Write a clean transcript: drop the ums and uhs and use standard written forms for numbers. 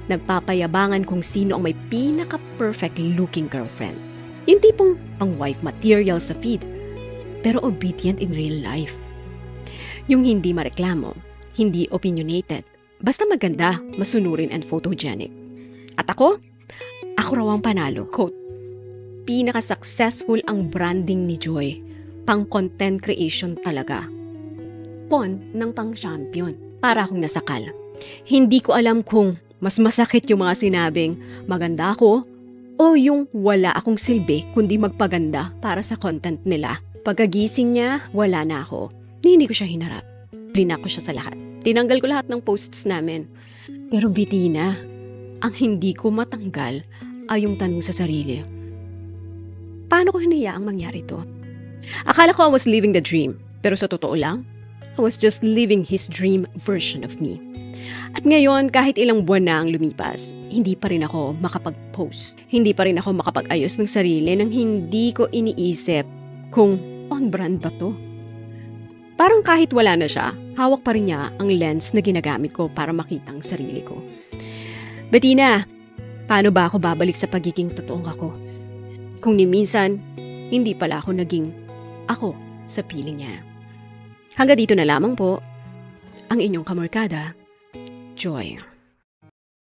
Nagpapayabangan kung sino ang may pinaka-perfect looking girlfriend. Yung tipong pang-wife material sa feed, pero obedient in real life. Yung hindi mareklamo, hindi opinionated, basta maganda, masunurin and photogenic. At ako raw ang panalo. Quote, pinaka-successful ang branding ni Joy. Pang-content creation talaga. Pon ng pang-champion. Para akong nasakal. Hindi ko alam kung mas masakit yung mga sinabing maganda ako o yung wala akong silbi kundi magpaganda para sa content nila. Pagkagising niya, wala na ako. Hindi ko siya hinarap. Blinak ko siya sa lahat. Tinanggal ko lahat ng posts namin. Pero Bettina, ang hindi ko matanggal ay yung tanong sa sarili. Paano ko hinayaang mangyari to? Akala ko I was living the dream. Pero sa totoo lang, I was just living his dream version of me. At ngayon, kahit ilang buwan na ang lumipas, hindi pa rin ako makapag-post. Hindi pa rin ako makapag-ayos ng sarili nang hindi ko iniisip kung on-brand ba to. Parang kahit wala na siya, hawak pa rin niya ang lens na ginagamit ko para makita ang sarili ko. Bettina, paano ba ako babalik sa pagiging totoong ako? Kung ni minsan, hindi pala ako naging ako sa piling niya. Hanggang dito na lamang po, ang inyong kamorkada, Joy.